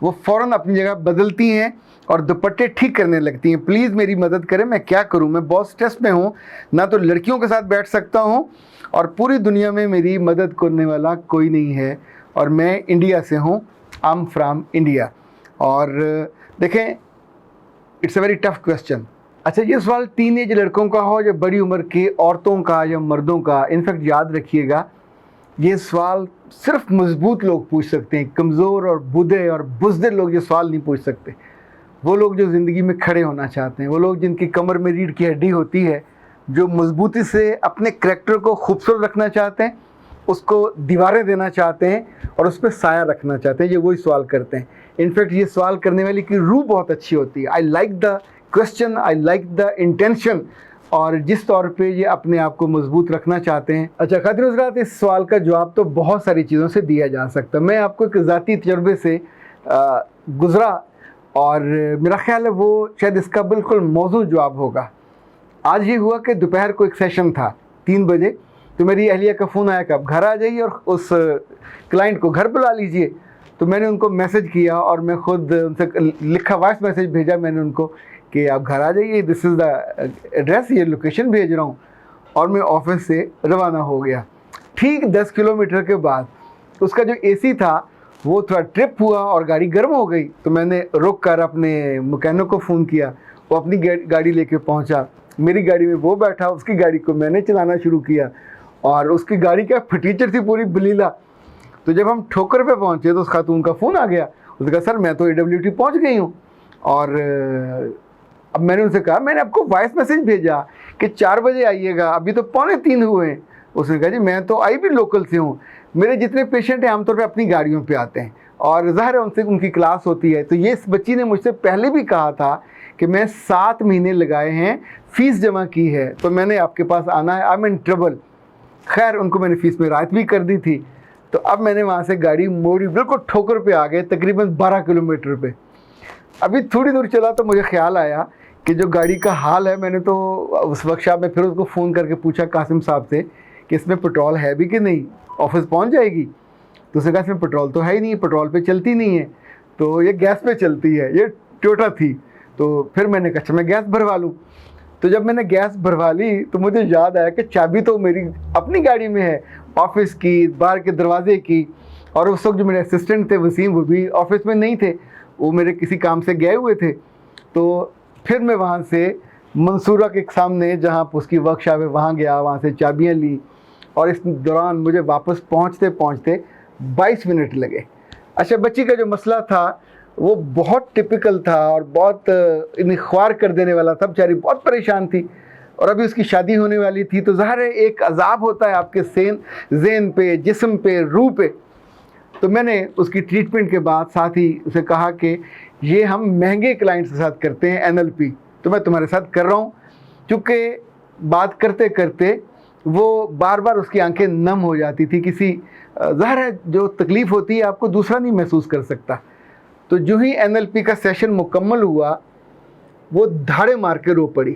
وہ فوراً اپنی جگہ بدلتی ہیں اور دوپٹے ٹھیک کرنے لگتی ہیں. پلیز میری مدد کریں, میں کیا کروں, میں بہت سٹریس میں ہوں, نہ تو لڑکیوں کے ساتھ بیٹھ سکتا ہوں اور پوری دنیا میں میری مدد کرنے والا کوئی نہیں ہے, اور میں انڈیا سے ہوں, آئی ایم فرام انڈیا. اور دیکھیں, it's a very tough question. اچھا, یہ سوال ٹین ایج لڑکوں کا ہو یا بڑی عمر کے عورتوں کا یا مردوں کا, انفیکٹ یاد رکھیے گا یہ سوال صرف مضبوط لوگ پوچھ سکتے ہیں. کمزور اور بودھے اور بزدل لوگ یہ سوال نہیں پوچھ سکتے. وہ لوگ جو زندگی میں کھڑے ہونا چاہتے ہیں, وہ لوگ جن کی کمر میں ریڑھ کی ہڈی ہوتی ہے, جو مضبوطی سے اپنے کریکٹر کو خوبصورت رکھنا چاہتے ہیں, اس کو دیواریں دینا چاہتے ہیں اور اس پہ سایہ رکھنا چاہتے ہیں, یہ وہی سوال کرتے ہیں. انفیکٹ یہ سوال کرنے والی کی روح بہت اچھی ہوتی ہے. I like the question, I like the intention, اور جس طور پہ یہ اپنے آپ کو مضبوط رکھنا چاہتے ہیں. اچھا خواتین حضرات, اس سوال کا جواب تو بہت ساری چیزوں سے دیا جا سکتا ہے. میں آپ کو ایک ذاتی تجربے سے گزرا اور میرا خیال ہے وہ شاید اس کا بالکل موضوع جواب ہوگا. آج یہ ہوا کہ دوپہر کو ایک سیشن تھا 3 بجے, تو میری اہلیہ کا فون آیا کہ آپ گھر آ جائیے اور اس کلائنٹ کو گھر بلا لیجئے. تو میں نے ان کو میسج کیا اور میں خود ان سے لکھا وائس میسج بھیجا میں نے ان کو کہ آپ گھر آ جائیے, دس از دا ایڈریس, یہ لوکیشن بھیج رہا ہوں. اور میں آفس سے روانہ ہو گیا. ٹھیک 10 کلومیٹر کے بعد اس کا جو اے سی تھا وہ تھوڑا ٹرپ ہوا اور گاڑی گرم ہو گئی. تو میں نے رک کر اپنے مکینک کو فون کیا, وہ اپنی گاڑی لے کے پہنچا. میری گاڑی میں وہ بیٹھا, اس کی گاڑی کو میں نے چلانا شروع کیا, اور اس کی گاڑی کا فٹیچر تھی پوری بلیلا. تو جب ہم ٹھوکر پہ پہنچے تو اس خاتون کا فون آ گیا. اس نے کہا سر میں تو AWT پہنچ گئی ہوں, اور اب میں نے ان سے کہا میں نے آپ کو وائس میسج بھیجا کہ 4 بجے آئیے گا, ابھی تو 2:45 ہوئے ہیں. اس نے کہا جی میں تو آئی بھی لوکل سے ہوں, میرے جتنے پیشنٹ ہیں عام طور پہ اپنی گاڑیوں پہ آتے ہیں, اور ظاہر ہے ان سے ان کی کلاس ہوتی ہے. تو یہ اس بچی نے مجھ سے پہلے بھی کہا تھا کہ میں 7 مہینے لگائے ہیں, فیس جمع کی ہے, تو میں نے آپ کے پاس آنا ہے, آئی ایم ان ٹربل. خیر ان کو میں نے فیس میں رعایت بھی کر دی تھی. تو اب میں نے وہاں سے گاڑی موڑی, بالکل ٹھوکر پہ آ گئے, تقریباً 12 کلومیٹر پہ. ابھی تھوڑی دور چلا تو مجھے خیال آیا کہ جو گاڑی کا حال ہے, میں نے تو اس ورکشاپ میں پھر اس کو فون کر کے پوچھا قاسم صاحب سے کہ اس میں پٹرول ہے بھی کہ نہیں, آفس پہنچ جائے گی. تو اس نے کہا اس میں پٹرول تو ہے ہی نہیں, پٹرول پہ چلتی نہیں ہے, تو یہ گیس پہ چلتی ہے, یہ ٹوٹا تھی. تو پھر میں نے کہا اچھا میں گیس بھروا لوں. تو جب میں نے گیس بھروا لی تو مجھے یاد آیا کہ چابی تو میری اپنی گاڑی میں ہے, آفس کی, باہر کے دروازے کی. اور اس وقت جو میرے اسسٹنٹ تھے وسیم, وہ بھی آفس میں نہیں تھے, وہ میرے کسی کام سے گئے ہوئے تھے. تو پھر میں وہاں سے منصورہ کے سامنے جہاں اس کی ورکشاپ ہے وہاں گیا, وہاں سے چابیاں لی, اور اس دوران مجھے واپس پہنچتے پہنچتے 22 منٹ لگے. اچھا بچی کا جو مسئلہ تھا وہ بہت ٹپیکل تھا اور بہت خوار کر دینے والا تھا. بیچاری بہت پریشان تھی, اور ابھی اس کی شادی ہونے والی تھی. تو ظاہر ہے ایک عذاب ہوتا ہے آپ کے ذہن پہ, جسم پہ, روح پہ. تو میں نے اس کی ٹریٹمنٹ کے بعد ساتھ ہی اسے کہا کہ یہ ہم مہنگے کلائنٹس کے ساتھ کرتے ہیں NLP, تو میں تمہارے ساتھ کر رہا ہوں. چونکہ بات کرتے کرتے وہ بار بار اس کی آنکھیں نم ہو جاتی تھی. کسی ظاہر ہے جو تکلیف ہوتی ہے آپ کو دوسرا نہیں محسوس کر سکتا. تو جو ہی NLP کا سیشن مکمل ہوا وہ دھاڑے مار کے رو پڑی.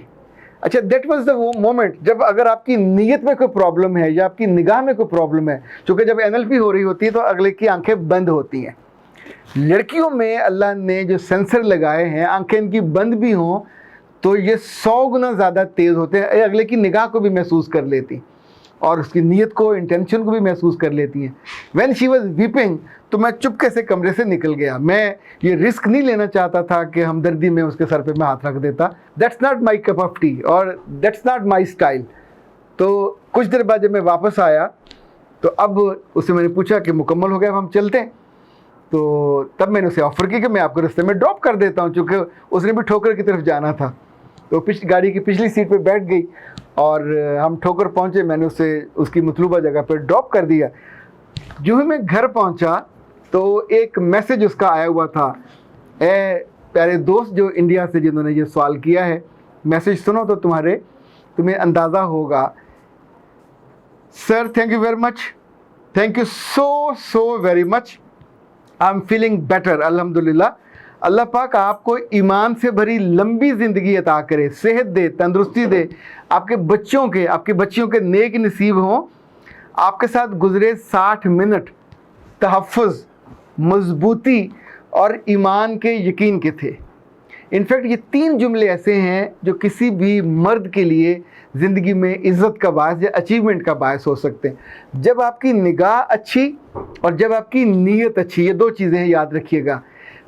اچھا دیٹ واز دا مومنٹ جب اگر آپ کی نیت میں کوئی پرابلم ہے یا آپ کی نگاہ میں کوئی پرابلم ہے, چونکہ جب NLP ہو رہی ہوتی ہے تو اگلے کی آنکھیں بند ہوتی ہیں. لڑکیوں میں اللہ نے جو سینسر لگائے ہیں, آنکھیں ان کی بند بھی ہوں تو یہ 100 گنا زیادہ تیز ہوتے ہیں, اگلے کی نگاہ کو بھی محسوس کر لیتی اور اس کی نیت کو, انٹینشن کو بھی محسوس کر لیتی ہیں. وین شی واز ویپنگ تو میں چپکے سے کمرے سے نکل گیا. میں یہ رسک نہیں لینا چاہتا تھا کہ ہمدردی میں اس کے سر پہ میں ہاتھ رکھ دیتا. That's not my cup of T اور دیٹس ناٹ مائی اسٹائل. تو کچھ دیر بعد جب میں واپس آیا تو اب اس سے میں نے پوچھا کہ مکمل ہو گیا, اب ہم چلتے ہیں. تو تب میں نے اسے آفر کی کہ میں آپ کو رستے میں ڈراپ کر دیتا ہوں, چونکہ اس نے بھی ٹھوکر کی طرف جانا تھا. تو گاڑی کی پچھلی سیٹ پہ بیٹھ گئی اور ہم ٹھوکر پہنچے. میں نے اسے اس کی مطلوبہ جگہ پہ ڈراپ کر دیا. جو ہی میں گھر پہنچا تو ایک میسج اس کا آیا ہوا تھا, اے پیارے دوست جو انڈیا سے جنہوں نے یہ سوال کیا ہے, میسج سنو تو تمہیں اندازہ ہوگا. Sir thank you very much, thank you so very much. I am feeling better الحمدللہ. اللہ پاک آپ کو ایمان سے بھری لمبی زندگی عطا کرے, صحت دے, تندرستی دے, آپ کے بچیوں کے نیک نصیب ہوں. آپ کے ساتھ گزرے 60 منٹ تحفظ, مضبوطی اور ایمان کے، یقین کے تھے۔ انفیکٹ یہ 3 جملے ایسے ہیں جو کسی بھی مرد کے لیے زندگی میں عزت کا باعث یا اچیومنٹ کا باعث ہو سکتے ہیں۔ جب آپ کی نگاہ اچھی اور جب آپ کی نیت اچھی، یہ 2 چیزیں ہیں، یاد رکھیے گا۔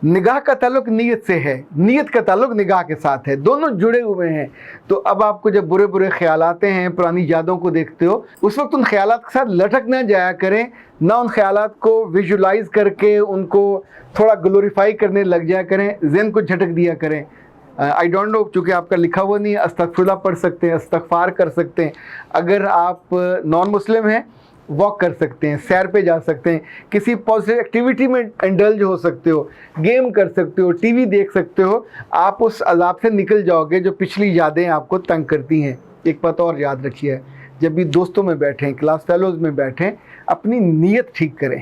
نگاہ کا تعلق نیت سے ہے، نیت کا تعلق نگاہ کے ساتھ ہے، دونوں جڑے ہوئے ہیں۔ تو اب آپ کو جب برے برے خیالات آتے ہیں، پرانی یادوں کو دیکھتے ہو، اس وقت ان خیالات کے ساتھ لٹک نہ جایا کریں، نہ ان خیالات کو ویژولائز کر کے ان کو تھوڑا گلوریفائی کرنے لگ جایا کریں، ذہن کو جھٹک دیا کریں۔ آئی ڈونٹ نو، چونکہ آپ کا لکھا ہوا نہیں ہے، استغفراللہ پڑھ سکتے ہیں، استغفار کر سکتے ہیں۔ اگر آپ نان مسلم ہیں، واک کر سکتے ہیں، سیر پہ جا سکتے ہیں، کسی پازیٹیو ایکٹیویٹی میں انڈلج ہو سکتے ہو، گیم کر سکتے ہو، ٹی وی دیکھ سکتے ہو۔ آپ اس عذاب سے نکل جاؤ گے جو پچھلی یادیں آپ کو تنگ کرتی ہیں۔ ایک بات اور یاد رکھیے، جب بھی دوستوں میں بیٹھیں، کلاس فیلوز میں بیٹھیں، اپنی نیت ٹھیک کریں۔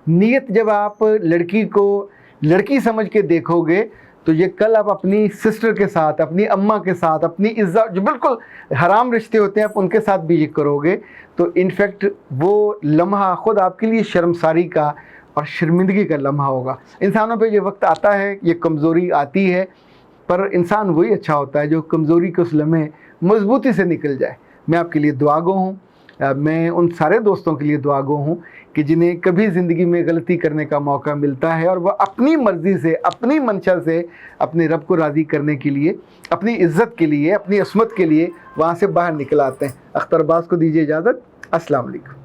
نیت جب آپ لڑکی کو لڑکی سمجھ کے دیکھو گے تو یہ کل آپ اپنی سسٹر کے ساتھ، اپنی اماں کے ساتھ، اپنی عزت، جو بالکل حرام رشتے ہوتے ہیں، آپ ان کے ساتھ بھی یہ کرو گے تو انفیکٹ وہ لمحہ خود آپ کے لیے شرمساری کا اور شرمندگی کا لمحہ ہوگا۔ انسانوں پہ یہ وقت آتا ہے، یہ کمزوری آتی ہے، پر انسان وہی اچھا ہوتا ہے جو کمزوری کے اس لمحے مضبوطی سے نکل جائے۔ میں آپ کے لیے دعا گو ہوں، میں ان سارے دوستوں کے لیے دعا گو ہوں کہ جنہیں کبھی زندگی میں غلطی کرنے کا موقع ملتا ہے اور وہ اپنی مرضی سے، اپنی منشا سے اپنے رب کو راضی کرنے کے لیے، اپنی عزت کے لیے، اپنی عصمت کے لیے وہاں سے باہر نکل آتے ہیں۔ اختر عباس کو دیجیے اجازت۔ السلام علیکم۔